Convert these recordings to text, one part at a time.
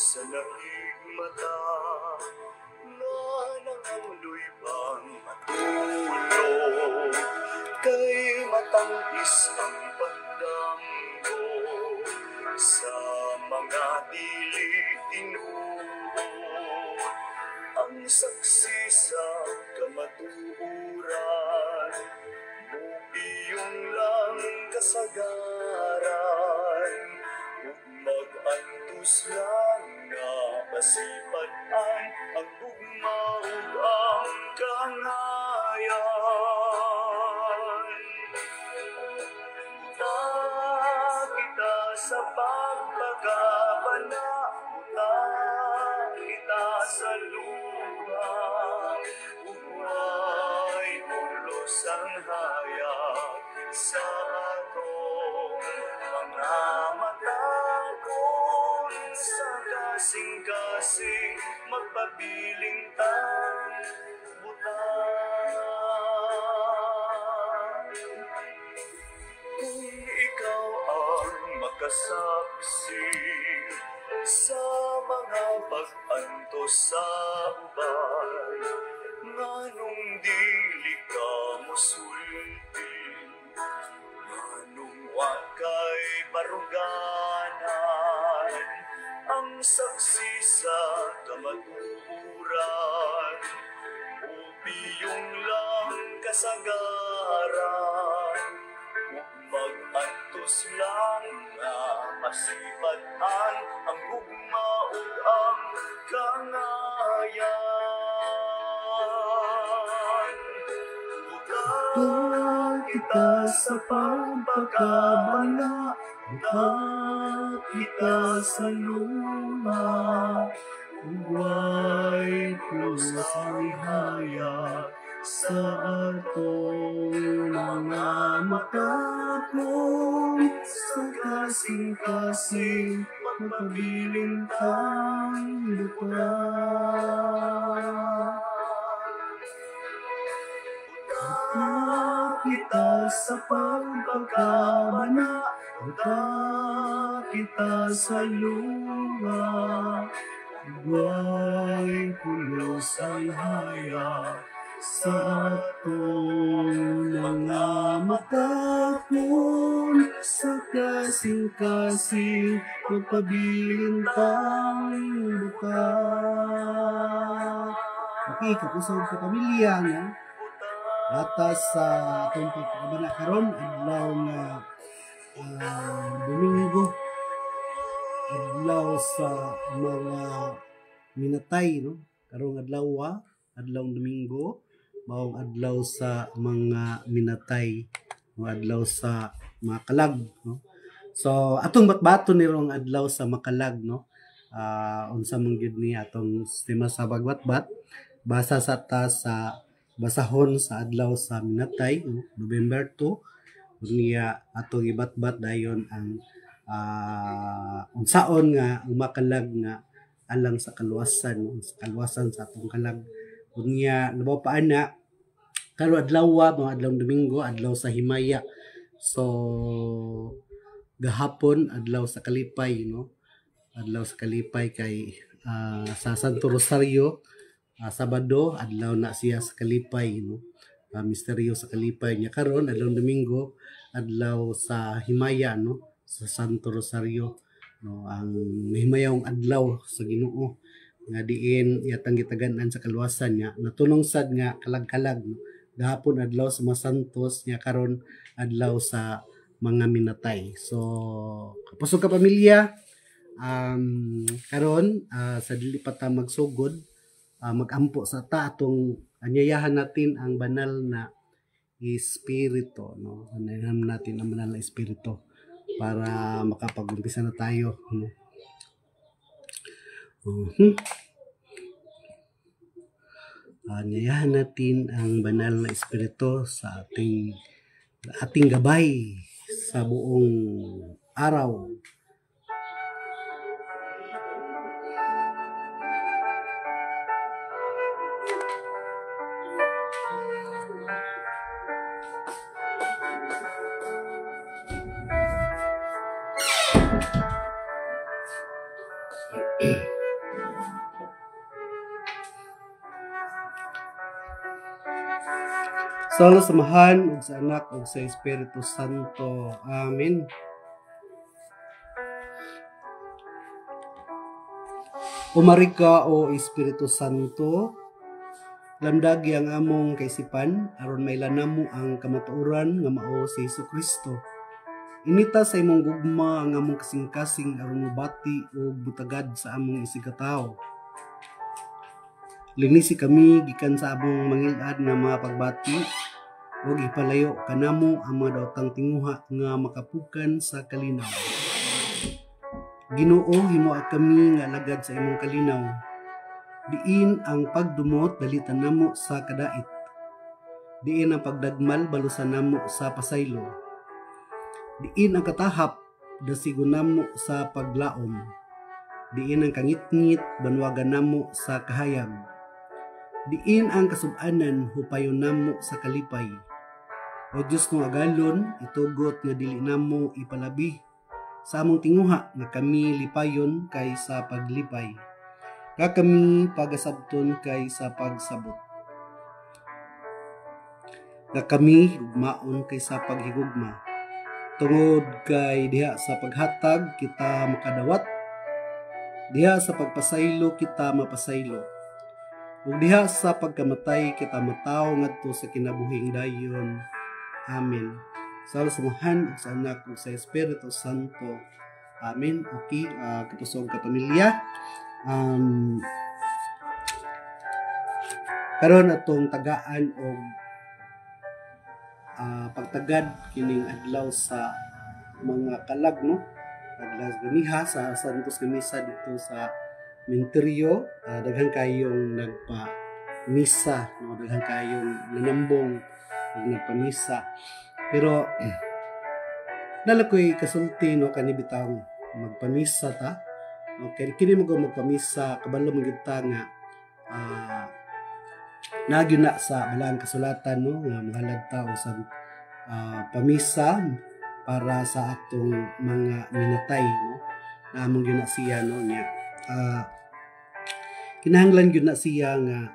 sa nahigmata na nangangloy bang matulog kay matangis ang pagdamgo sa mga dili tinuod ang saksi sa kamatuuran mupiyong lang kasagaran ug mag-antos lang nga masipad-an ang gugma ug ang kangayan. Uta kita sa pagpagabana, uta kita sa luha, ugway pulos ang hayag sa atong mga mata kung sa kasing-kasing magpabiling tang butang. Kung ikaw ang makasaksi sa mga pag-antos sa ubay, nganong dili ka mosulti, nganong wa kay baruganan, ang saksi sa kamatuuran, upiyong lang kasagaran, ug mag-antos lang nga masipad-an ang gugma ug ang kangayan. Buta kita sa pagpagabana, buta kita sa luma, ugway pulos ang hayag sa atong mga mata kung sa kasing-kasing magpabiling tang lupa. Buta kita sa pagpagabana, buta kita sa luma, ugway pulos ang hayag sa atong mga mata kung sa kasing-kasing magpabiling tang lupa. Okay, kapusog sa pamilya, no? Atas sa atong pagkakabana karon adlaw nga Domingo, adlaw sa mga minatay, no? Karong adlaw Domingo, maong adlaw sa mga minatay, no? Adlaw sa Makalag, no? So atong batbaton ni rong adlaw sa Makalag, no? Unsa man gyud ni atong sistema sa pagbatbat basa sa ta sa basahon sa adlaw sa minatay, no? November 2 niya atong ibatbat dayon ang unsaon nga ang Makalag nga alang sa kaluwasan, no? Sa kaluwasan sa atong kalag unya nabaw pa ana karon adlaw mga adlaw Domingo, adlaw sa himaya. So gahapon adlaw sa kalipay, no? Adlaw sa kalipay kay sa Santo Rosario, Sabado adlaw na siya sa kalipay, no? Misteryo sa kalipay niya. Karon adlaw Domingo adlaw sa himaya, no? Sa Santo Rosario, no? Ang himayong adlaw sa Ginoo nga diin yatang gitagan-an sa kaluwasan niya natulong sad nga kalag-kalag, no? Gahapon adlaw sa mga santos niya, karon adlaw sa mga minatay. So kapusog ka pamilya, karon sa dili pa ta magsugod, magampo sa ta atong anyayahan natin ang banal na espiritu, no? Anyayahan natin ang banal na espiritu para makapag-umpisa na tayo, no? Anyayahan natin ang banal na espiritu sa ating gabay sa buong araw. Sa samahan ug sa anak ug sa Espiritu Santo. Amen. Umarika o Espiritu Santo, lamdagi ang among kaisipan aron mailanam mo ang kamatuoran nga mao si Hesukristo. Inita sa imong gugma ang among kasing-kasing aron mobati o butagad sa among isigataw. Linisi kami gikan sa among mangilad nga mga pagbati ug ipalayo kanamo ang mga daotang tinguha nga makapukan sa kalinaw. Ginoo, himoa kami nga alagad sa imong kalinaw. Diin ang pagdumot dalitan namo sa kadait. Diin ang pagdagmal balusan namo sa pasaylo. Diin ang katahap dasigon namo sa paglaom. Diin ang kangit-ngit banwagan namo sa kahayag. Diin ang kasub-anan hupayon namo sa kalipay. O Diyos ng agalon, itugot nga dili namo ipalabi sa among tinguha nga kami lipayon kay sa paglipay. Nga kami pagasabton kay sa pagsabot. Nga kami hugmaon kay sa paghigugma. Tungod kay diha sa paghatag kita makadawat. Diha sa pagpasaylo kita mapasaylo. Ug diha sa pagkamatay kita mataw ngadto sa kinabuhing dayon. Amen. Sa samahan sa anak ug sa Espiritu Santo. Amen. Okay, kapusog ka pamilya. Karon atong tagaan og pagtagad kining adlaw sa mga kalag, no? Adlaw ganiha sa Santos Misa dito sa Minterio. Daghan kayong nagpa-misa, no? Daghan kayong nanambong ug nagpa-misa. Pero nalakoy kasulti, no, kanibitaw magpamisa ta. Okay, kini mo magpamisa kabalo man gid ta nga nagyon na sa balang kasulatan, no, nga mahalad ta usab pamisa para sa atong mga minatay, no, na among gyud na siya, no, nya kinahanglan gyud na siya nga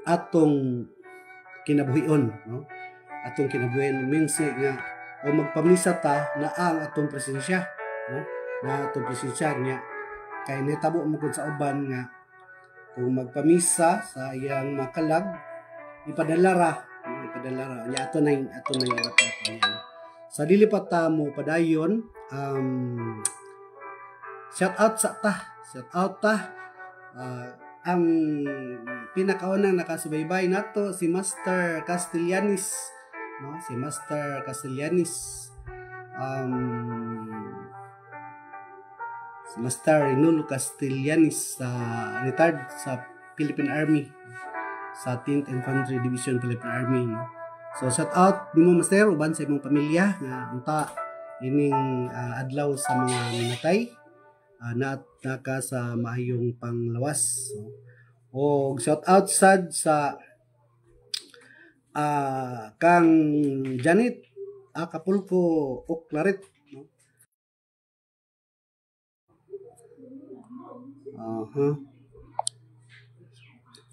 atong kinabuhion, no, atong kinabuhion means nga o magpamisa ta na ang atong presensya, no, na atong presensya niya kay nitabo mo sa uban nga kung magpamisa sa iyang makalag ipadala ra niya ato na sa dili pa ta mo padayon. Shout out ta ang pinakaunang nakasubaybay nato si Master Castellanis, no, si Master Castellanis, si Master Renulo Castellanis, retired sa Philippine Army, sa 10th Infantry Division Philippine Army, no? So shout out nimo Master uban sa imong pamilya nga unta ining adlaw sa mga minatay na naka sa maayong panglawas, no? O shout out sad sa kang Janet Acapulco Oclaret, no?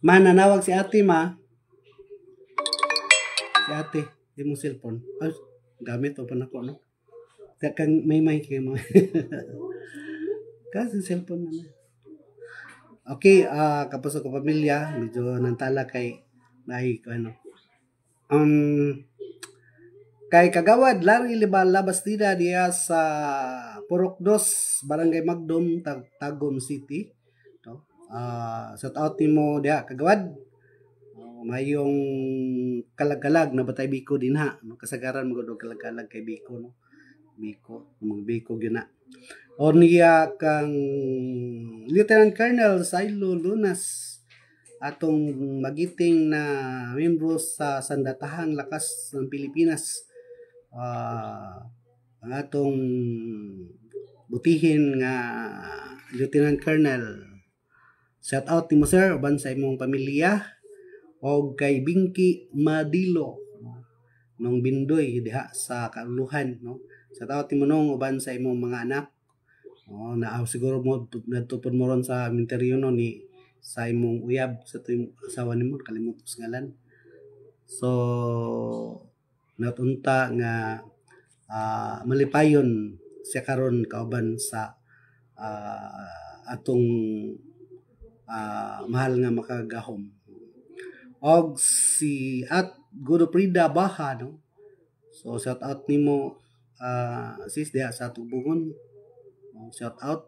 Mananawag si ate, ma. Si ate, di mo cellphone. Ay, gamit o pa na ko, no? Kang may kayo mo. Kasi cellphone naman. Okay, kapos ko pamilya, medyo nantala kay ano. Kay Kagawad Larry Labastida diya sa Purok 2, Barangay Magdum, Tagum City. No? Shout out nimo diya Kagawad. Mayong kalagalag na Batay Biko din ha. No? Kasagaran mo gud kalagalag kay Biko, no. Biko gyud na. O niya kang Lieutenant Colonel Silo Lunas, atong magiting na membro sa Sandatahang Lakas ng Pilipinas. Ang atong butihin nga Lieutenant Colonel. Shout out nimo sir uban sa imong pamilya o kay Binky Madilo nung Bindoy diha sa Kauluhan, no. Shout out nimo nung uban sa imong mga anak. Na siguro mo natupod mo ron sa Minterio, no, ni sa imong uyab sa tuyong asawa nimo, kalimot sa ngalan. So natunta nga malipayon siya karon kauban sa atong mahal nga makagahom. Og si at Gudo Prida Baha, no? So shout out nimo sis diha sa Tubugon. Shout out.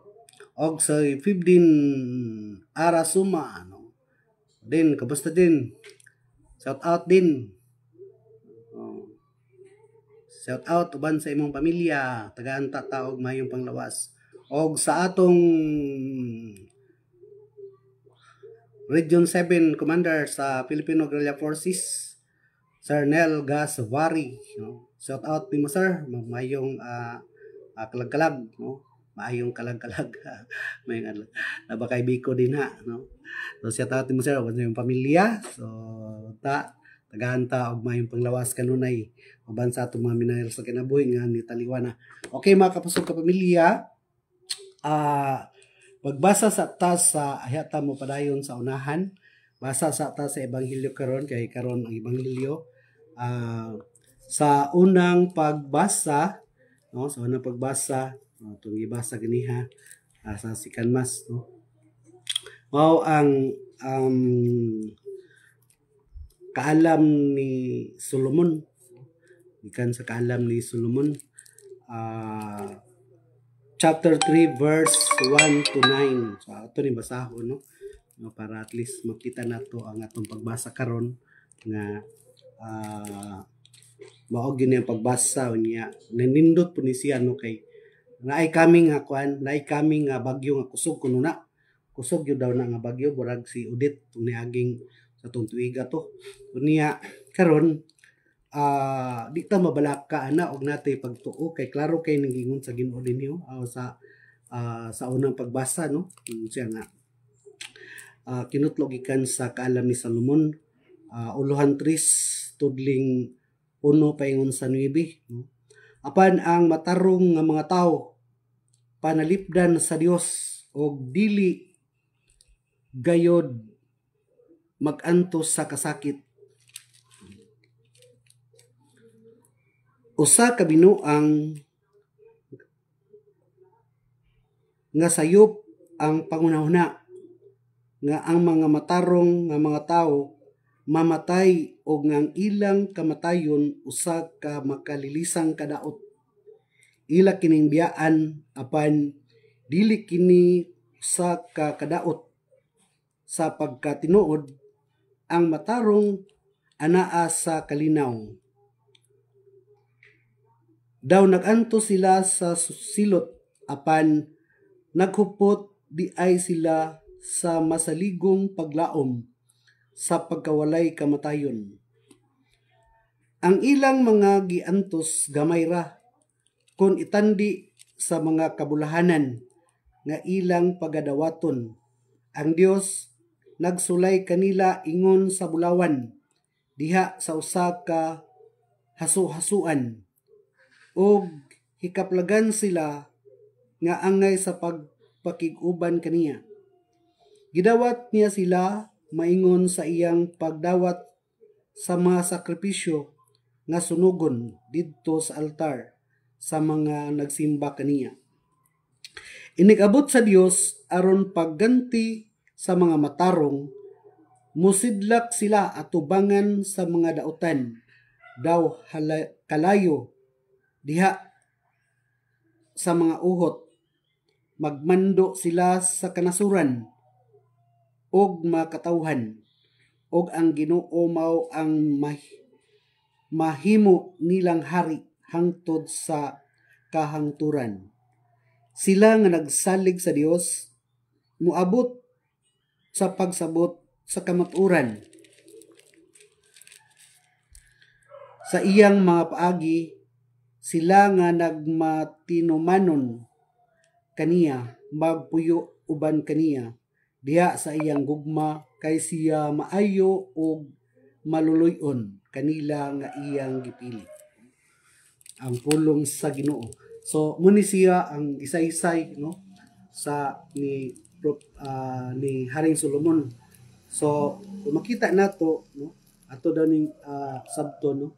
Og sa 15 Arasuma, no? Din kamusta din? Shout out din. Shout out uban sa imong pamilya, tagaan-ta taog mayong panglawas. Og sa atong Region 7 Commander sa Filipino Guerrilla Forces, Sir Nel Gasvari, no? Shout out nimo sir, mayong kalag-kalag, no? Maayong kalag-kalag. May nabakay biko din ha, no? So shout out nimo sir uban sa imong pamilya. So tagaan ta og mayong panglawas kanunay uban sa atong mga minahal sa kinabuhi nga ni taliwana. Okay mga kapusok ka pamilya, pagbasa sa tas sa ayata mo padayon sa unahan, basa sa tas sa ebanghelyo karon kay karon ang ebanghelyo sa unang pagbasa, no, sa unang pagbasa itong ibasa ganiha sa Sikanmas, no. Mao ang kaalam ni Solomon, ikan sa kaalam ni Solomon, chapter 3 verse 1 to 9. So ato ni basahon, no, para at least makita nato ang atong pagbasa karon nga mao gyud ang pagbasa niya. Nanindot po ni siya, no, kay naay kami nga bagyo nga kusog kuno na. Kusog gyud daw na nga bagyo, burag si Udit niaging sa tong tuiga to. Unya karon di ta mabalaka ana og natay pagtuo kay klaro kay ningingon sa Ginoo dinyo sa unang pagbasa, no. Siya nga kinutlog ikan sa kaalam ni Solomon, uluhan 3 tudling 1 paingon sa 9, no. Apan ang matarong nga mga tawo panalipdan sa Dios og dili gayod magantos sa kasakit. Usa ka binuang nga sayop ang pangunahuna nga ang mga matarong nga mga tawo mamatay o ngang ilang kamatayon usa ka makalilisang kadaot. Ila kining biyaan apan dili kini usa ka kadaot sa pagkatinuod ang matarong anaa sa kalinaw. Daw naganto sila sa silot apan naghupot di ay sila sa masaligong paglaom sa pagkawalay kamatayon. Ang ilang mga giantos gamay ra kung itandi sa mga kabulahanan nga ilang pagadawaton. Ang Dios nagsulay kanila ingon sa bulawan diha sa usa ka hasu-hasuan ug hikaplagan sila nga angay sa pagpakig-uban kaniya. Gidawat niya sila maingon sa iyang pagdawat sa mga sakripisyo nga sunugon didto sa altar sa mga nagsimba kaniya. Inigabot sa Dios aron pagganti sa mga matarong, musidlak sila atubangan sa mga dautan daw kalayo diha sa mga uhot, magmando sila sa kanasuran og makatawhan, og ang Ginoo mao ang mahimo nilang hari hangtod sa kahangturan. Sila nga nagsalig sa Dios muabot sa pagsabot sa kamaturan. Sa iyang mga paagi, sila nga nagmatinumanon kaniya, magpuyo uban kaniya, diha sa iyang gugma kay siya maayo og maluluyon kanila nga iyang gipili. Ang pulong sa Ginoo. So muni siya ang isa-isay, no, sa ni Haring Solomon. So kung makita nato, no, ato daw ning sabto no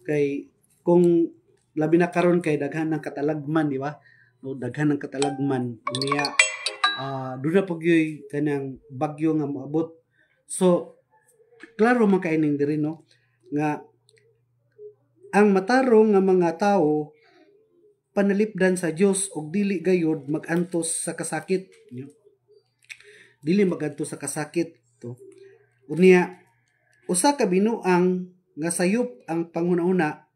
kay kung labi na karon kay daghan ng katalagman di ba no daghan ng katalagman niya doon na pagyoy kanang bagyo nga moabot so klaro man kaining diri no nga ang matarong nga mga tawo panalipdan sa Dios ug dili gayud magantos sa kasakit dili magantos sa kasakit to unya usa ka binuang nga sayop ang panghuna-una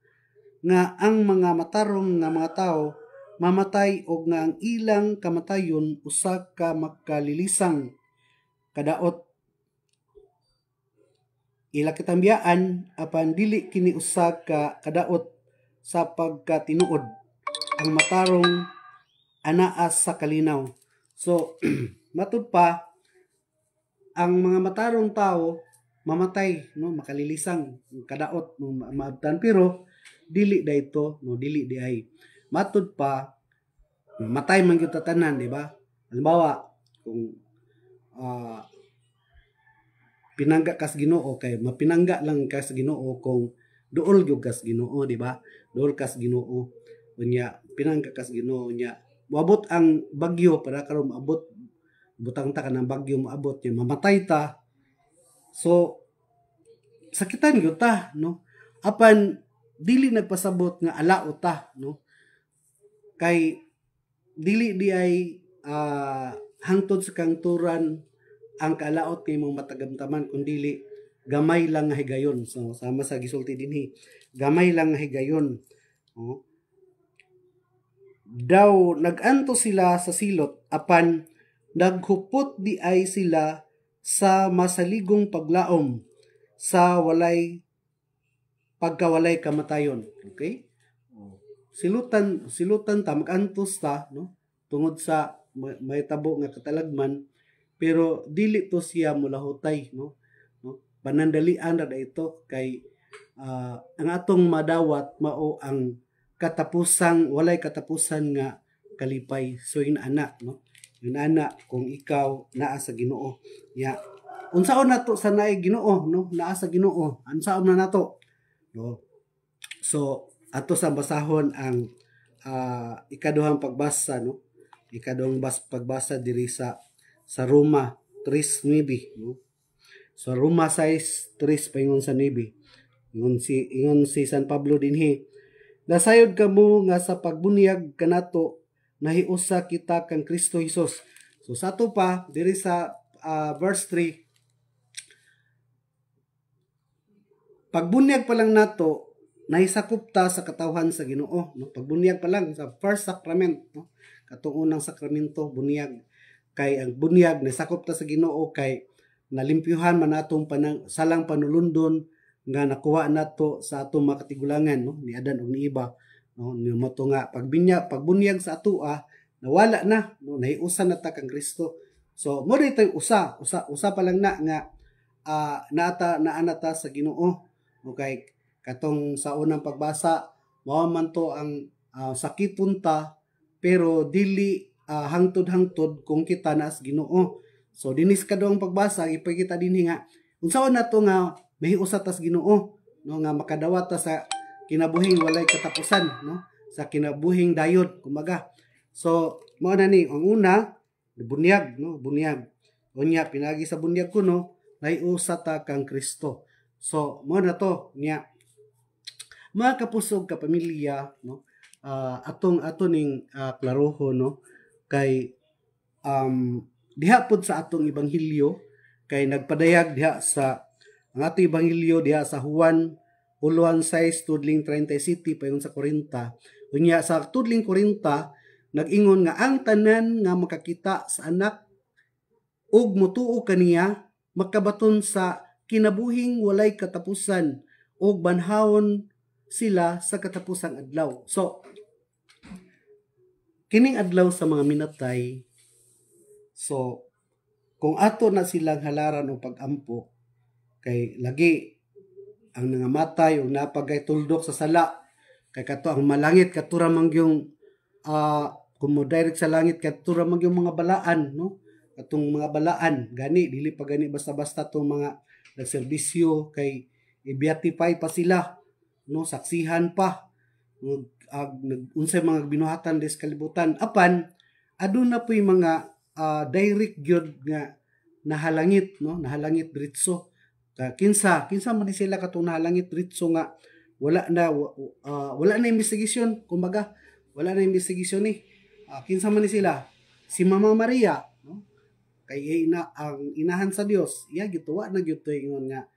nga ang mga matarong nga mga tawo mamatay og nga ang ilang kamatayon usa ka makalilisang kadaot ila kitambiyaan apan dili kini usa ka kadaot sa pagkatinuod ang matarong anaa sa kalinaw so matud pa ang mga matarong tao mamatay no makalilisang kadaot no maabtan pero dili dayto no dili di ay matud pa matay man gyud tanan di ba halimbawa kung pinangga kas Ginoo kay mapinangga lang kas Ginoo kung duol gyud kas Ginoo di ba duol kas Ginoo unya pinangga kas Ginoo nya moabot ang bagyo para karon moabot butang ta kanang bagyo moabot nya mamatay ta so sakitan gyud ta no apan dili nagpasabot nga alao ta no kay dili di ay hangtod sa kangturan ang kalaot kay mong matagamtaman kundili gamay lang nga higayon so sama sa gisulti dinhi gamay lang nga higayon daw naganto sila sa silot apan naghupot di ay sila sa masaligong paglaom sa pagkawalay kamatayon okay silutan ta magantos ta no tungod sa may tabo nga katalagman pero dili to siya mulahutay no panandalian ra ito kay ang atong madawat mao ang walay katapusan nga kalipay so inana no inana kung ikaw naa sa Ginoo ya unsaon nato sa naay Ginoo no naa sa Ginoo unsaon na nato no so ato sa basahon ang ikaduhang pagbasa no ikaduhang pagbasa diri sa Roma 3:9 no so Roma 6:3 paingon sa 9 ingon si San Pablo dinhi nasayod kamo nga sa pagbunyag kanato nahiusa kita kang Kristo Hesus so sa ato pa diri sa verse 3 pagbunyag pa lang nato nahisakop ta sa katawhan sa Ginoo no pagbunyag pa lang sa first sacrament no katong unang sakramento bunyag kay ang bunyag nahisakop ta sa Ginoo kay nalimpyuhan man atong salang panulundon nga nakuha nato sa atong makatigulangan no ni Adan ug ni Eva no mo to nga pagbunyag sa atoa nawala na no nahiusa na ta kang Kristo so mo dito usa pa lang na nga naanata sa Ginoo okay katong sa unang pagbasa mao man to ang sakiton ta pero dili hangtod kung kita na sa Ginoo so dinis kadtong pagbasa ipakita dinhi nga unsaon nato nga mahiusa ta sa Ginoo no nga makadawat ta sa kinabuhing walay katapusan no sa kinabuhing dayon kumaga so mao na ni ang una bunyag unya pinagi sa bunyag kuno nahiusa ta kang Kristo so mao na to nya mga kapusog ka pamilya no ating klaroho no kay diha pod sa atong ebanghelyo kay nagpadayag diha sa ang atong ebanghelyo diha sa Juan 1:6-37 paingon sa 40 unya sa tudling 40 nag-ingon nga ang tanan nga makakita sa anak ug motuo kaniya makabaton sa kinabuhing walay katapusan ug banhawon sila sa katapusang adlaw so kining adlaw sa mga minatay so kung ato na silang halaran o pag-ampo kay lagi ang nangamatay o napagay tuldok sa sala kay kato ang malangit katura mangyong kung mo direct sa langit katura mangyong mga balaan no katong mga balaan gani dili pa gani basta-basta tong mga nagserbisyo kay i-beatify pa sila, no, saksihan pa, unsay mga binuhatan des kalibutan, apan aduna po'y mga direct gyud nga nahalangit, no, nahalangit diretso. Kinsa man sila katong nahalangit diretso nga wala na investigasyon, kumbaga wala na investigasyon ni. Kinsa man ni sila? Si Mama Maria, no? Kay ang inahan sa Dios, iya gituwa na gyud ingon nga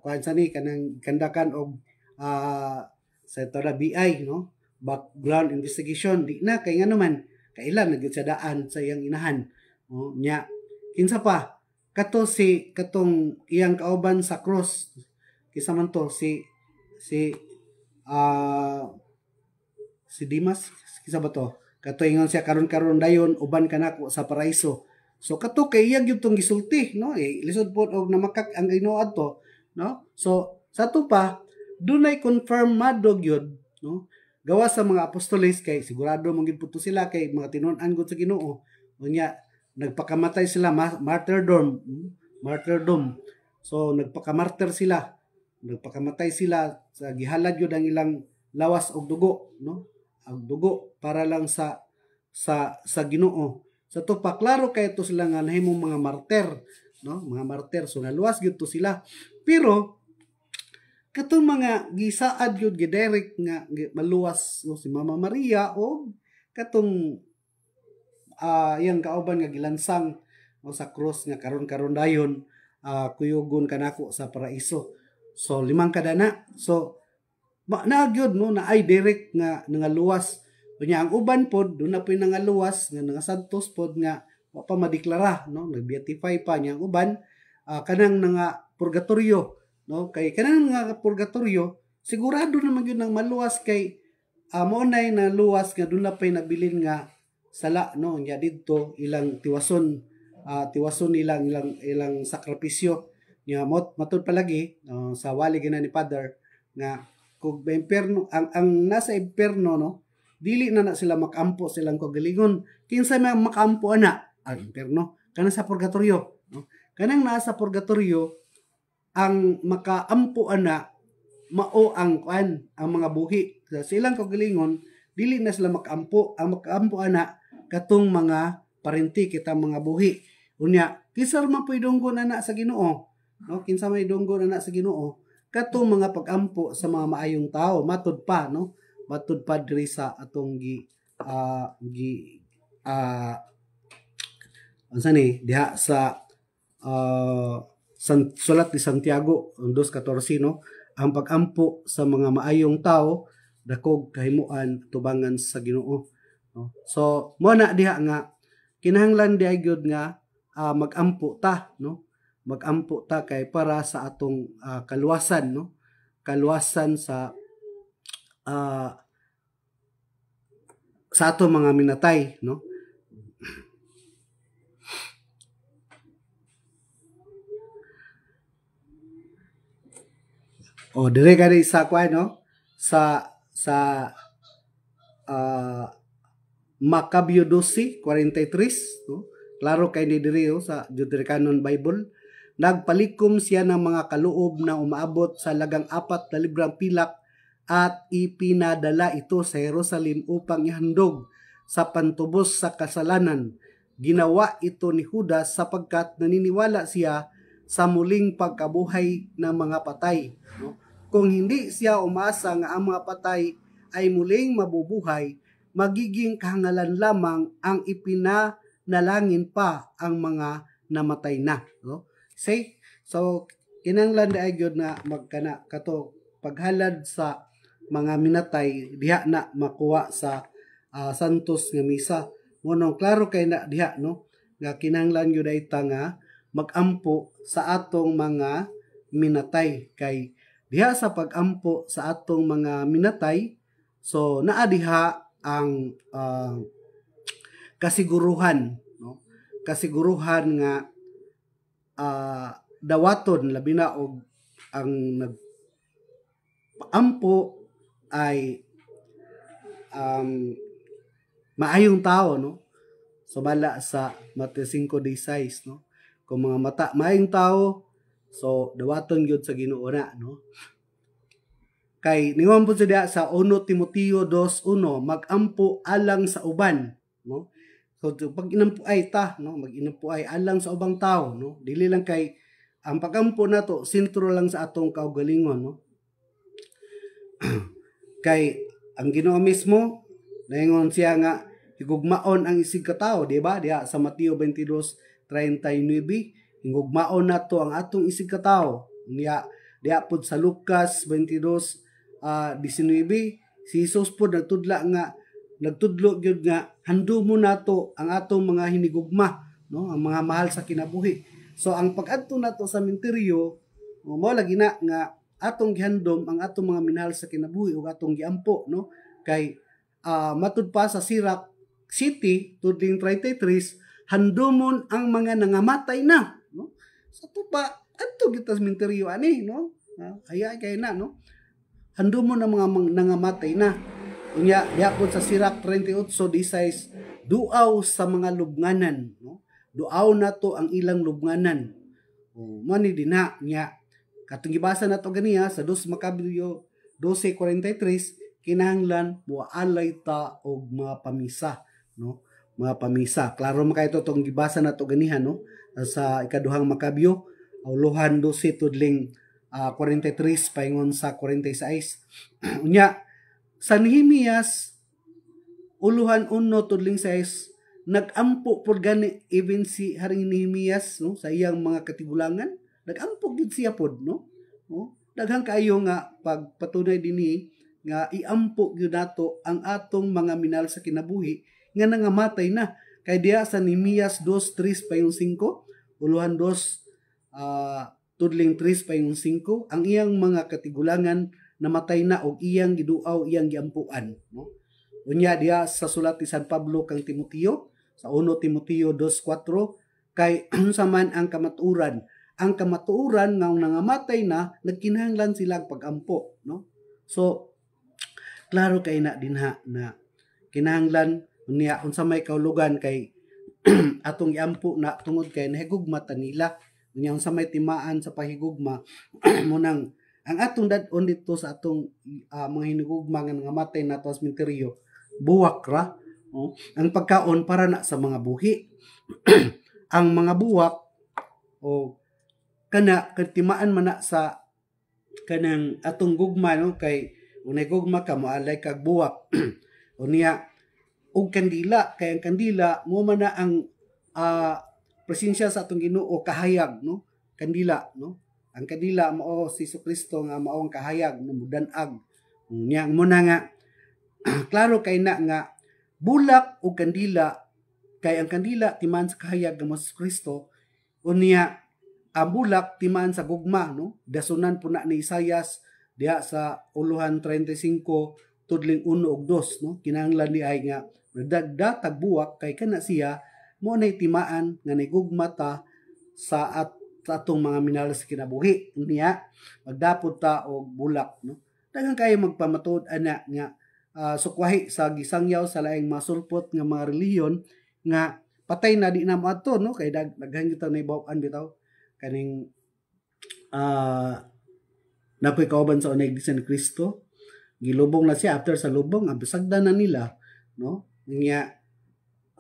kuan sa ni kanang kandakan og sa tora BI, no? Background investigation, di na kay ngano man kailan nagyud sa daan sa iyang inahan, no? Nya kinsa pa katong iyang kauban sa cross, kinsa man to si Dimas, kinsa ba to? Kato ingon siya karon dayon uban kanako sa paraiso. So kato kay iya gyud tong gisulti, no? Lisod pod og namakak ang Ginoo adto, no? So sa to pa dunay confirmado gyud, no? Gawa sa mga apostoles kay sigurado man gyud puto sila kay mga tinun-an gud sa Ginoo. Unya nagpakamatay sila, martyrdom. So nagpakamartyr sila. Nagpakamatay sila sa gihalad gyud ang ilang lawas og dugo, no? Ang dugo para lang sa Ginoo. Sa to pa klaro kay to sila nga nahimong mga martir, no? Mga martir, so naluwas gyud to sila. Pero katong mga gisaad gyud gidirect nga maluwas, no? Si Mama Maria o katong iyang kauban nga gilansang, no, sa cross nga karon dayon kuyugon kanako sa paraiso. So 5 kadana. So nagyod, no, na ay direct nga nangaluwas. Kunya ang uban pod do na poy nangaluwas nga nangasadtos pod nga wa pa madeklara, no, nag-beatify pa niya ang uban kanang nga purgatorio, no, kay kanang nga purgatorio sigurado naman gyud nang maluwas kay mao nay na luwas nga do na pay nabilin nga sala, no, nya didto ilang tiwason ilang sakripisyo nya matud palagi sa wali gina ni Father nga kung impierno ang nasa impierno, no, dili na sila makampo silang kagalingon. Kinsa may makampo ana ang impierno kanang sa purgatorio, no? Kanang nasa purgatorio ang makaampo ana mao ang mga buhi sa silang kagalingon, dili na sila makampo. Ang makampo ana katong mga parenti kita mga buhi. Unya kinsa man puy dunggon ana sa Ginoo, no? Kinsa may dunggon ana sa Ginoo katong mga pagampo sa mga maayong tao matud pa, no, matud pa diri sa atong diha sa sulat ni Santiago 2:14, no, ang pagampo sa mga maayong tao dakog kahimuan tubangan sa Ginoo, no? So mo na diha nga kinahanglan diha gyud nga magampo ta, no, magampo ta kay para sa atong kaluwasan, no, kaluwasan sa atong mga minatay, no. O dire kani sa no, sa Macabeo 12:43, no, klaro kay ni diri sa Deuterocanon Bible. Nagpalikom siya ng mga kaluob na umaabot sa lagang 4 na librang pilak at ipinadala ito sa Jerusalem upang ihandog sa pantubos sa kasalanan. Ginawa ito ni Judas sapagkat naniniwala siya sa muling pagkabuhay ng mga patay, no? Kung hindi siya umasa nga ang mga patay ay muling mabubuhay, magiging kahangalan lamang ang ipinanalangin pa ang mga namatay na, no? So kinahanglan ay gyud na magkana kato paghalad sa mga minatay diha na makuha sa santos nga misa. Ngunong klaro kay na diha, no, nga kinahanglan gyud ay nga magampo sa atong mga minatay kay diha sa pagampo sa atong mga minatay, so naa diha ang kasiguruhan, no, kasiguruhan nga dawaton labi na og ang nagpaampo ay maayong tao, no. So bala sa Mateo 5:16, no, kung mga maayong tao So dawaton gyud sa Ginoo na, no? Kay ningon po sa 1 Timoteo 2:1, mag-ampo alang sa uban, no? So pag inampo ay ta, no, mag-inampo ay alang sa ubang tao, no? Dili lang kay ang pag-ampo nato sentro lang sa atong kaugalingon, no? Kay ang Ginoo mismo naingon siya nga higugmaon ang isig ka tawo, di ba? Diha sa Mateo 22:39, higugmaon nato ang atong isig ka tawo. Diha pud sa Lucas 22:19, si Jesus po nagtudlo gyud nga handumo nato ang atong mga hinigugma, no, ang mga mahal sa kinabuhi. So ang pag-adto nato sa sementeryo mao lagi na nga atong gihandom ang atong mga minahal sa kinabuhi ug atong giampo, no, kay matud pa sa Sirac City tudling 33 handomon ang mga nangamatay na, no. Sa tupa adto kita sa sementeryo ani, no, ay kay na, no, handomon ang mga nangamatay na. Unya diha po sa Sirac 38:16, duaw sa mga lubnganan, no, duaw nato ang ilang lubnganan. Mani dinha nya katong gibasa nato ganiya sa 2 Makabyo 12:43, kinahanglan moalay ta og mga pamisa, no, mga pamisa. Klaro makayto tong gibasa nato ganiha, no, sa ikaduhang Makabyo Auluhan 12 tudling 43 paingon sa 46. Unya sa Nehemias Uluhan 1 tudling 6, nagampo pod gani even si Haring Nehemias, no, sa iyang mga katigulangan, nagampo gid siya pod, no. Daghang kaayo nga pagpatunay dinhi nga iampo gyud nato ang atong mga minahal sa kinabuhi nga nangamatay na. Kay diha sa Nehemias 2:3 paingon 5, Uluhan 2 tudling 3 paingon 5, ang iyang mga katigulangan namatay na og iyang giduaw, iyang giampuan, no. Unya diha sa sulat ni San Pablo kang Timoteo sa 1 Timoteo 2:4, kay unsa man ang kamatuoran nga nangamatay na nagkinahanglan sila pag-ampo, no. So klaro kay na dinha na kinahanglan unya unsa may kaulugan kay atong iampo na tungod kay nahigugma ta nila. Unya unsa may timaan sa pahigugma mo nang ang atong dad-on dito sa atong mga hinugugma nga nangamatay na sa sementeryo buwak ra, no? Ang pagkaon para na sa mga buhi. Ang mga buwak o kana katimaan man na sa kanang atong gugma, no, kay unay gugma ka moalay kag buwak. Unya og kandila, kay ang kandila mo man na ang presensya sa atong Ginoo, kahayag, no, kandila, no. Ang kandila mao si Jesucristo nga mao ang kahayag na mudan-ag. Unya mo na nga klaro kay na nga bulak o kandila, kay ang kandila timan sa kahayag nga mao si Jesucristo. Unya ang bulak timan sa gugma, no. Dasunan po na ni Isaias diha sa Uluhan 35 tudling 1 ug 2, no. Kinahanglan ni ay nga dagdag buwak kay kana siya mo nay timaan nga nagugma ta sa atong mga minahal sa kinabuhi. Niya magdapod ta og bulak, no. Daghang kayo magpamatud ana nga sukwahi sa gisangyaw sa laing masulpot nga mga reliyon nga patay na di na moadto, no, kay daghang kita naibaw-an bitaw kaning napoy kauban sa unay Iglesia ni Cristo. Gilubong na siya, after sa lubong pasagdan na nila, no. Nga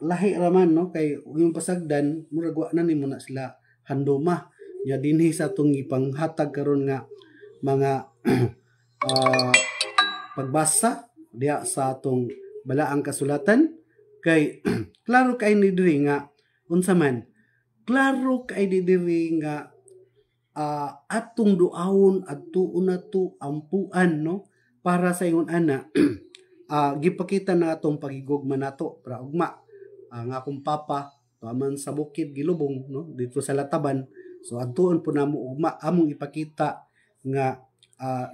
lahi raman, no, kay yung pasagdan murag wa na nimo na sila handoma nya dinhi sa atong ipanghatag karon nga mga pagbasa diha sa atong balaang kasulatan. Kay klaro kay ni diri nga unsa man, klaro kay ni diri nga atong duawon adtuon nato ampuan, no, para sa ingon ana gipakita na atong pagigugma nato para ugma nga akong papa taman sa bukid gilubong, no, dito sa Lataban. So adtuon po namo ugma among ipakita nga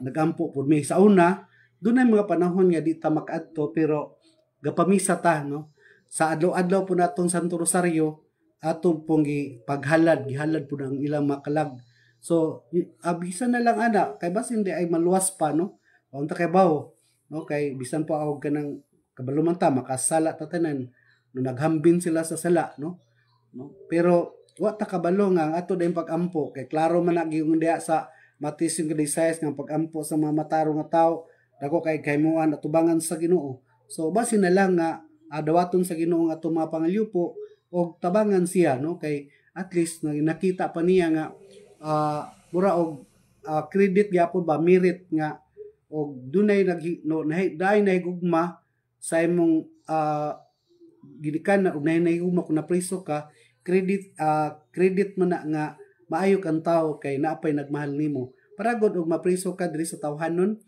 nagampo pud mi sa una. Dunay mga panahon nga di ta makaadto pero gapamisa ta, no, sa adlaw-adlaw po natong Santo Rosario ato pong gihalad po ang ilang makalag. So bisan na lang ana kay bas hindi ay maluwas pa, no, unta kay bawo, no, kay bisan pa og kanang kabaluman ta makasala ta tanan no naghambin sila sa sala, no. Pero wa ta kabalo nga ang ato din pag-ampo kay klaro man na gyud diha sa Matis yung kadisayas nga pag-ampo sa mga mataro nga tao dako kay kaymuan at tubangan sa Ginoo. So basi na lang nga dawaton sa Ginoo nga ato mga pangalyupo og tabangan siya no kay at least nakita pa niya nga mura og credit gyapon ba merit nga og dunay nahigugma sa imong ginikan na og nahigugma kung napriso ka credit man na nga maayo kang tao kay naapay nagmahal nimo para gud og mapriso ka diri sa tawhanon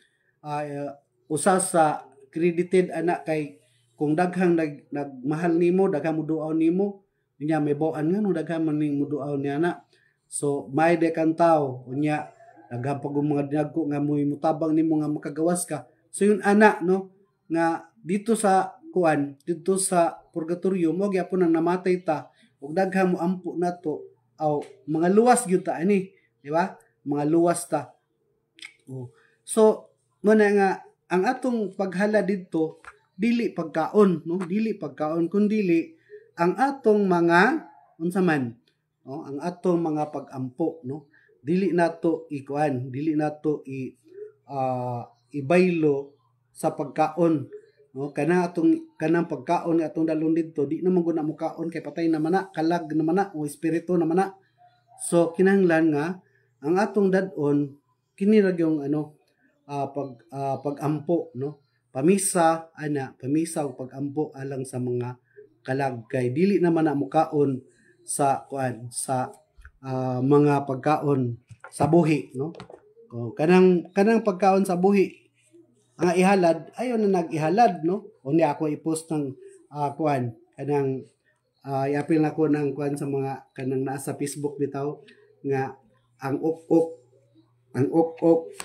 usa sa credited ana kay kung daghang nagmahal nimo daghang muduaw nimo niya may bawaan nga no daghang man ning muduaw niya na so may de kang tao unya daghang pag mga dinagko nga mo'y mutabang nimo nga makagawas ka so yun ana no nga dito sa dito sa purgatorio mo gyapon ang namatay ta ug daghang mo ampo nato aw mga luwas gyud ta ani di ba mga luwas ta so mo na nga ang atong paghala didto dili pagkaon no dili pagkaon kundi ang atong mga unsa man no ang atong mga pag-ampo no dili nato dili nato ibaylo sa pagkaon no kanang pagkaon nga atong dalon didto di naman gud na mukaon kay patay naman na kalag naman na o espiritu naman na so kinahanglan nga ang atong dad-on kini ra yung pag-ampo no pamisa o pag-ampo alang sa mga kalag kay dili naman na mukaon sa mga pagkaon sa buhi no kanang pagkaon sa buhi ang ihalad ayo na nag-ihalad no unya ako i-post ng kanang i-appeal na ko ng sa mga kanang naa sa Facebook bitaw nga ang ukok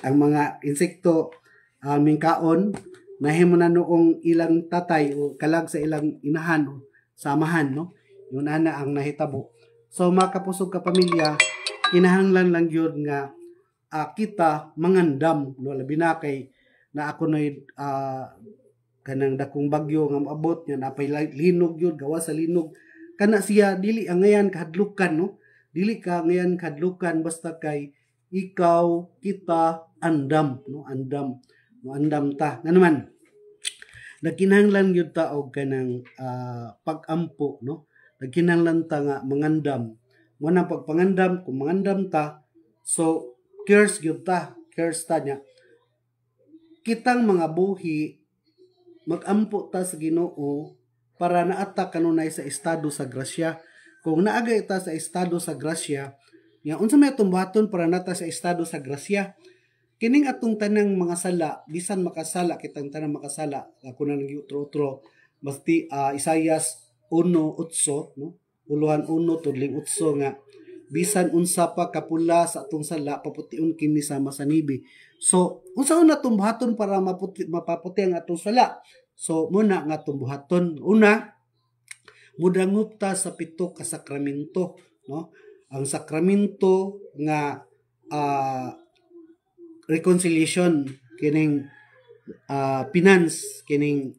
ang mga insekto mingkaon nahimo na noong ilang tatay o kalag sa ilang inahan o samahan no yun ana ang nahitabo so mga kapusog ka pamilya kinahanglan lang yun nga kita mangandam no labi na kay na ako na kanang dakong bagyo nga moabot nya napay linog yun gawa sa linog kana siya dili ang ngayan kahadlukan no dili ka ngayan kahadlukan basta kay ikaw kita andam ta nga naman nagkinahanglan gyud ta og kanang pag-ampo no nagkinahanglan ta nga mangandam mo nang pagpangandam kung mangandam ta so cares ta nya kitang mga buhi mag-ampo ta sa Ginoo para naata kanunay sa estado sa grasya kung naagay ta sa estado sa grasya nya unsa may tumbaton para nata sa estado sa grasya kining atong tanang mga sala bisan makasala kitang tanang makasala ako na nang utro basti Isaias 1:8 no uluhan 1:8 nga bisan unsa pa kapula sa atong sala papution kini sa masanibi so unsa una tumbaton para mapaputi ang atong sala so muna nga tumbuhaton una mudangup ta sa 7 ka sakramento no ang sakramento nga reconciliation kining finance kining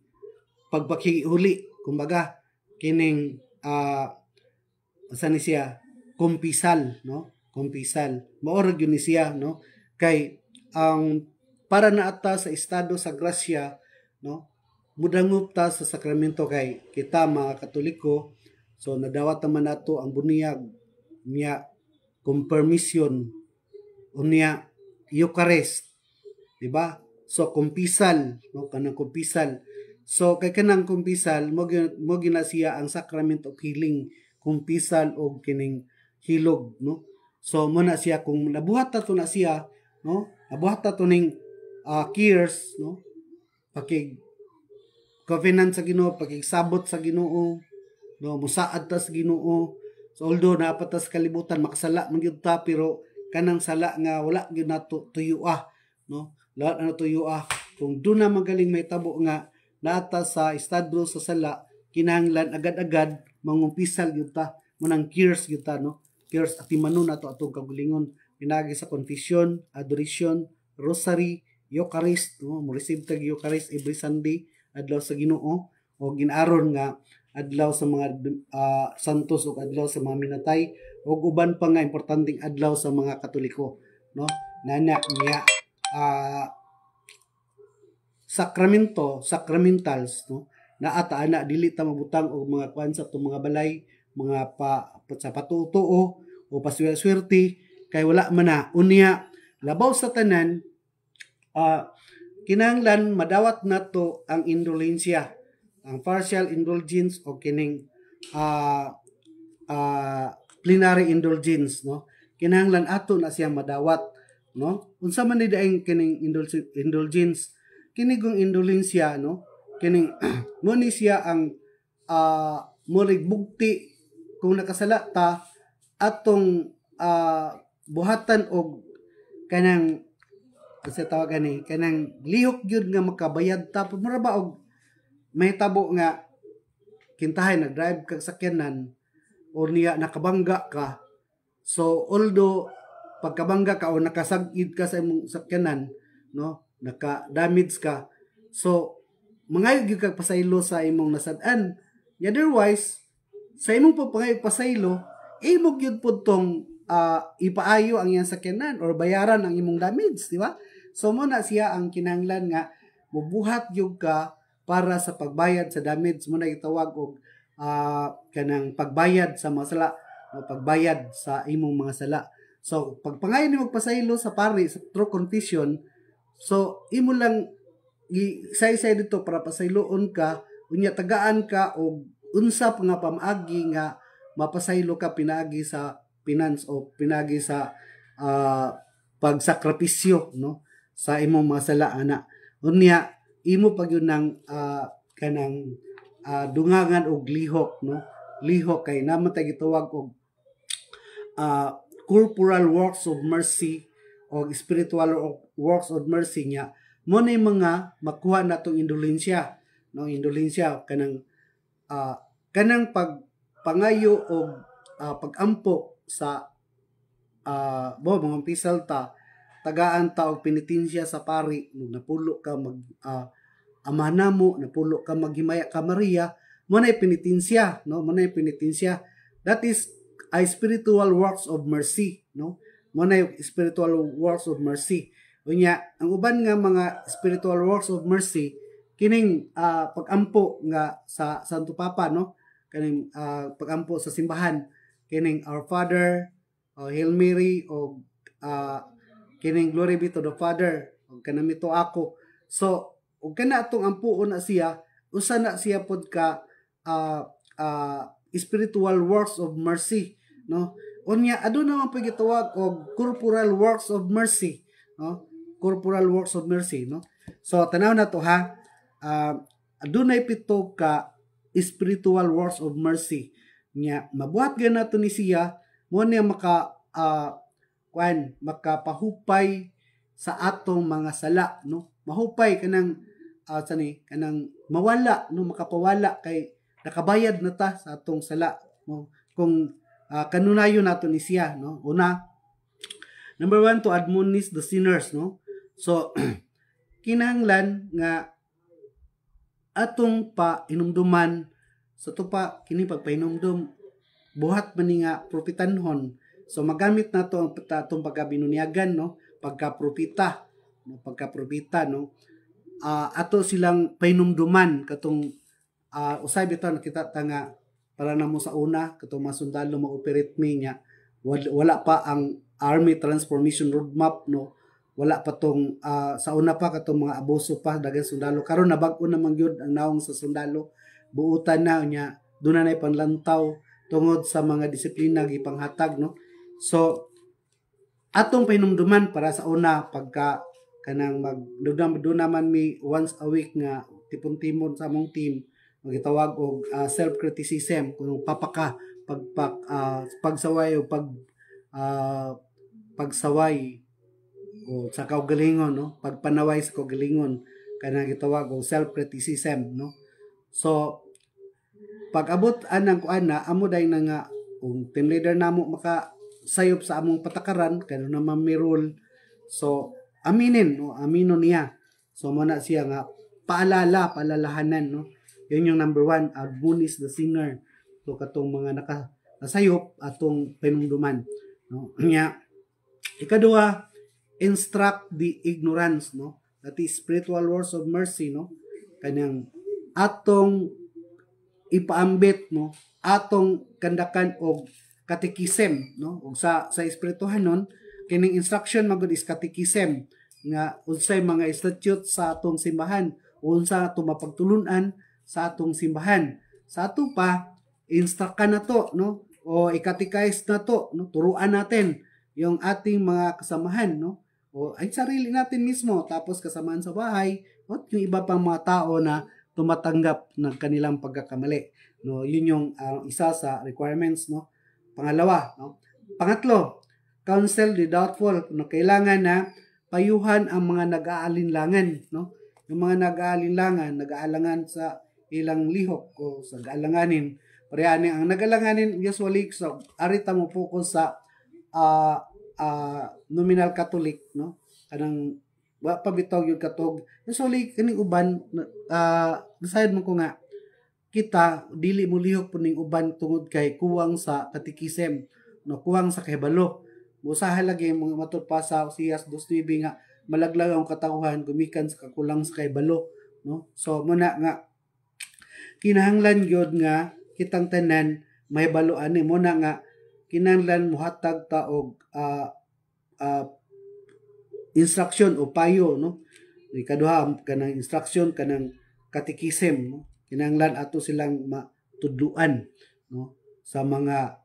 pagpakihuli kumbaga kining saan siya kumpisal no kumpisal maorag yun siya no kay ang para naata sa estado sa grasya no mudangup ta sa sakramento kay kita mga Katoliko so nadawat naman nato ang bunyag niya confirmation unya Eucharist di ba so kumpisal no kanang kumpisal so kay kanang kumpisal mo gina siya ang sacrament of healing kumpisal og kining hilog no so mo na siya kung nabuhat ta to na siya no nabuhat ta to ning cares no pakig covenant sa Ginoo pakigsabot sa Ginoo no musaad ta sa Ginoo so although naapa ta sa kalibutan makasala man gyud ta pero kanang sala nga wala gyud nato tuyuah no lahat na tuyuah kung do na magaling may tabo nga naata sa estado sa sala kinahanglan agad-agad mangumpisal gyud ta munang cares gyud ta no cares at timanon nato atong kagulingon pinagi sa confession adoration rosary Eucharist no mo receive tag Eucharist every Sunday adlaw sa Ginoo o ginaron nga adlaw sa mga santos ug adlaw sa mga minatay ug uban pa nga importanteng adlaw sa mga Katoliko, no? Nana niya sacramentals, no? Na ata ana dili ta mabutang og mga kuan sa mga balay, mga sa patutuo o paswerte kay wala man na unya labaw sa tanan. Kinahanglan madawat nato ang indulhensya, ang partial indulgence o kining plenary indulgence, no? Kinahanglan ato na siya madawat, no? Unsa man ni daing kining indulgence, kinigong indulhensya, no? Kining mo ni siya ang morig bugti kung nakasala ta atong buhatan og kanang sa tawagan ni kanang lihok gyud nga makabayad ta mura ba og may tabo nga kintahay nag-drive kag sakyanan o niya nakabangga ka, so although pagkabangga ka o nakasagid ka sa imong sakyanan, no, naka-damage ka, so mangayo gyud kag pasaylo sa imong nasad-an. Otherwise sa imong papangayo pasaylo imo gyud pud tong ipaayo ang iyang sakyanan or bayaran ang imong damage, di ba? So mo na siya ang kinahanglan nga mubuhat gyud ka para sa pagbayad sa damage, mo na gitawag og kanang pagbayad sa mga sala o pagbayad sa imong mga sala. So pagpangayo nimo pasaylo sa pari sa true confession, so imo lang say dito para pasayloon ka unya tagaan ka og unsa nga pamaagi nga mapasaylo ka pinaagi sa finance o pinagi sa pagsakripisyo, no, sa imong mga sala ana. Unya imo pag yun ng kanang dungangan og lihok, no, lihok kay naman tay gitawag og corporal works of mercy o spiritual works of mercy niya. Mo na mga makuha natong indulhensya, no, indulhensya kanang pagpangayo og pagampo sa mga pisal ta, tagaan ta og penitensya sa pari, napulo ka mag amanamo, napulo ka maghimaya ka Maria, mo na penitensya, no, mo na penitensya. That is a spiritual works of mercy, no, mo na spiritual works of mercy. Unya ang uban nga mga spiritual works of mercy kining pagampo nga sa Santo Papa, no, kining pagampo sa simbahan, kining Our Father, Hail Mary, o kining Glory be to the Father, o kanamito ako. So ug kana atong ampuon na siya, usa na siya pod ka spiritual works of mercy, no. Unya aduna man pagitawag og corporal works of mercy, no, corporal works of mercy, no. So tanaw na to ha, adunay pito ka spiritual works of mercy nya mabuhat gyud nato ni siya mo niya makapahupay sa atong mga sala, no, mahupay kanang kanang mawala, no, makapawala kay nakabayad na ta sa atong sala, no, kung kanunayon nato ni siya, no. Una, number 1, to admonish the sinners, no. So kinahanglan nga atong painumduman sa tupa kini pagpainumdum buhat man ni nga propitanhon. So magamit nato ang atong pagkabinunyagan, no, pagkapropita, no, no, ato silang painumduman katong usay bitaw nakita ta nga para namo sa una katong mga sundalo mag-operate niya wala pa ang Army Transformation Roadmap, no, wala pa tong sa una pa katong mga abuso pa daghang sundalo, karon nabag-o na man gyud ang naong sa sundalo, buutan na nya duna nay panlantaw tungod sa mga disiplina gipanghatag, no. So atong pahinumduman para sa una pagka kanang magduna man mi once a week nga tipon-timon sa among team, magitawag og self-criticism kung papaka pagsaway o pagsaway o sa kaugalingon, no, pagpanaway sa kaugalingon kanang gitawag og self-criticism, no. So pag abot anang kuana amo day na nga team leader namo maka sayop sa among patakaran kano naman may role, so aminin, no, amino niya. So mo na siya nga paalalahanan, no, Yun yung number 1, admonish the sinner. So katong mga nasayop atong pinumduman, no? Nya ikaduha, instruct the ignorance, no? That is spiritual words of mercy, no? Kanyang atong ipaambit, no? Atong kandakan og katikisem, no? Ug sa espirituhanon kining instruction magud is katikisem nga unsay mga statute sa atong simbahan, unsa atong mapagtulunan sa atong simbahan. Sa ato pa instruct na to, no? O ikatikais na to, no? Turuan natin yung ating mga kasamahan, no? O ay sarili natin mismo, tapos kasamahan sa bahay, o yung iba pang mga tao na tumatanggap ng kanilang pagkakamali, no? Yun yung isa sa requirements, no? Pangalawa, no? Pangatlo, counsel the doubtful, no? Kailangan na payuhan ang mga nag-aalinlangan, no? Yung mga nag-aalinlangan, nag-aalangan sa ilang lihok o sa gaalanganin. Parehani ang nag-aalanganin usually so arita mo focus sa nominal Catholic, no? Kanang wa pa bitaw yung katog. Usually kaning uban decide mo ko nga kita dili mo lihok puning uban tungod kay kuwang sa katikisem, no? Kuwang sa kahibalo. Usahay lagi mga matud pa sa Osias 2:9 nga malaglag ang katawhan gumikan sa kakulang sa kahibalo, no? So muna nga kinahanglan gyud nga kitang tanan may baluan ni mo na nga kinahanglan muhatag ta og instruction o payo, no? Ikaduha kanang instruction kanang katikisem, no? Kinahanglan ato silang matudluan, no? Sa mga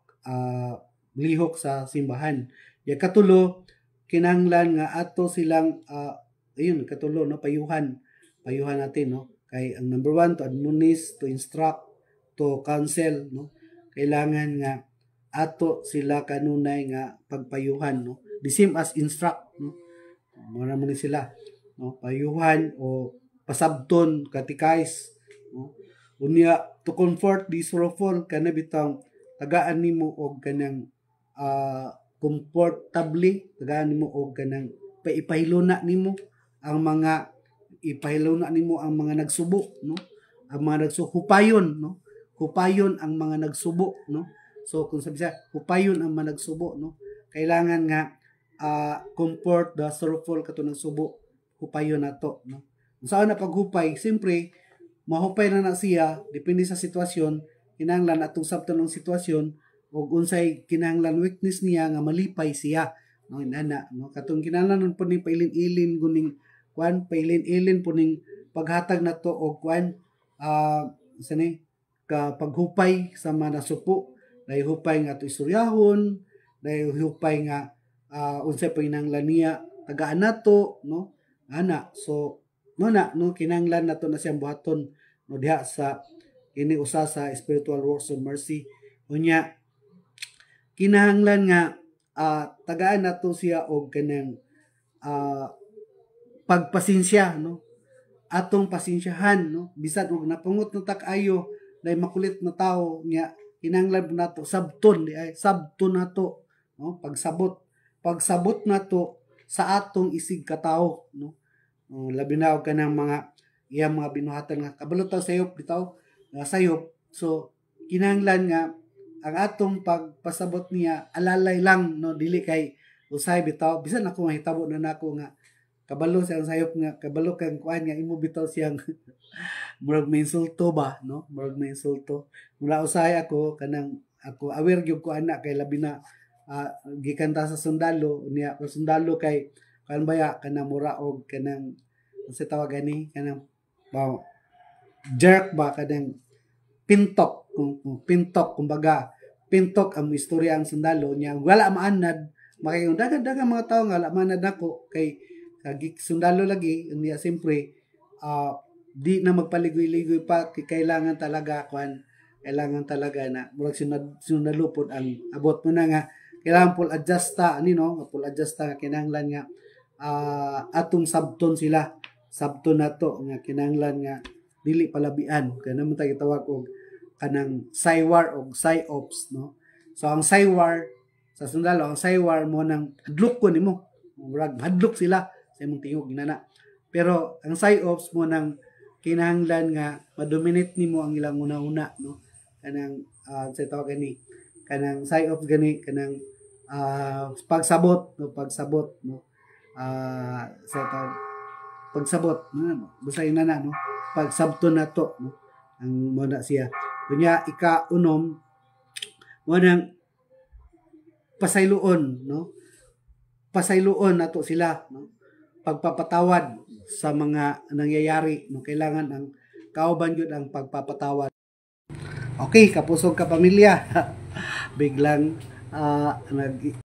lihok sa simbahan. Ya katulo kinahanglan nga ato silang ayun katulo, no? Payuhan natin, no? Kay ang number 1 to admonish, to instruct, to counsel, no? Kailangan nga ato sila kanunay nga pagpayuhan, no? The same as instruct, no? Mura man sila, no? Payuhan o pasabton, katikais, no? Unya to comfort the sorrowful, kana bitang tagaan nimo og kanang comfortably, tagaan nimo og kanang paipahiluna nimo ang mga nagsubo, no? Ang mga hupayon, no? Hupayon ang mga nagsubo, no? So kung sabi siya, hupayon ang mga nagsubo, no? Kailangan nga comfort the sorrowful kato nagsubo, hupayon nato, no? Saan na paghupay, siyempre mahupay na siya depende sa sitwasyon, kinahanglan atong sabton ng sitwasyon ug unsay kinahanglan weakness niya nga malipay siya, no? Inana, no? Katong kinahanglan po ning pailin-ilin guning pailin-ilin po ning paghatag na to og paghupay sa mga nasupo, dahil hupay nga to istoryahon, dahil hupay nga unsay panginahanglan niya tagaan nato, no? Ana, so muna, no, kinahanglan nato na siyang buhaton, no, diha sa ini usa sa spiritual works of mercy. Unya kinahanglan nga tagaan nato siya og kanang pagpasensya, no? Atong pasensyahan, no? Bisan og napungot na tak-ayo dahil makulit na tao niya, kinahanglan nato sabton nato, no? Pagsabot nato sa atong isig katao, no? Labi na og kanang mga iyang mga binuhatan nga kabalo ta sayop bitaw, sayop. So kinahanglan nga ang atong pagpasabot niya alalay lang, no? Dili kay usay bitaw bisan ako mahitabo na nako nga kabalo siyang sayop nga kabalo kang kuan nga imo bitaw siyang murag may insulto ba, no? Murag may insulto. Mula usay ako aware gyud ko ana kay labi na gikan ta sa sundalo niya sundalo kay kan baya kanang mura og kanang sa tawag ani kanang jerk ba kanang pintok kumbaga pintok ang istorya ang sundalo niya wala maanad makayong dagan mga tao nga wala maanad nako kay sundalo lagi niya siyempre di na magpaligoy-ligoy pa kailangan talaga na murag sunalupod ang abot mo na nga kailangan full adjust ta nga kinahanglan nga atong sabton nato nga kinahanglan nga dili palabian kay naman tayo tawag og kanang saywar og psyops, no? So ang saywar sa sundalo, ang saywar mo nang hadlok ko nimo murag hadlok sila sa imong tingog ginana, pero ang psyops mo nang kinahanglan nga madominate nimo ang ilang una-una, no? Kanang sa tawag gani, kanang sign off gani, kanang pagsabot, no? Pagsabot, no? Sa tawag pagsabot, no? Basahin na no? Pagsabto na to, no? Ang muna siya. Kunya ika-unom mo nang pasayloon, no? Pasayloon nato sila, no? Pagpapatawad sa mga nangyayari, no? Kailangan ang kauban gyud ang pagpapatawad. Okay, kapusog ka pamilya. Biglang nag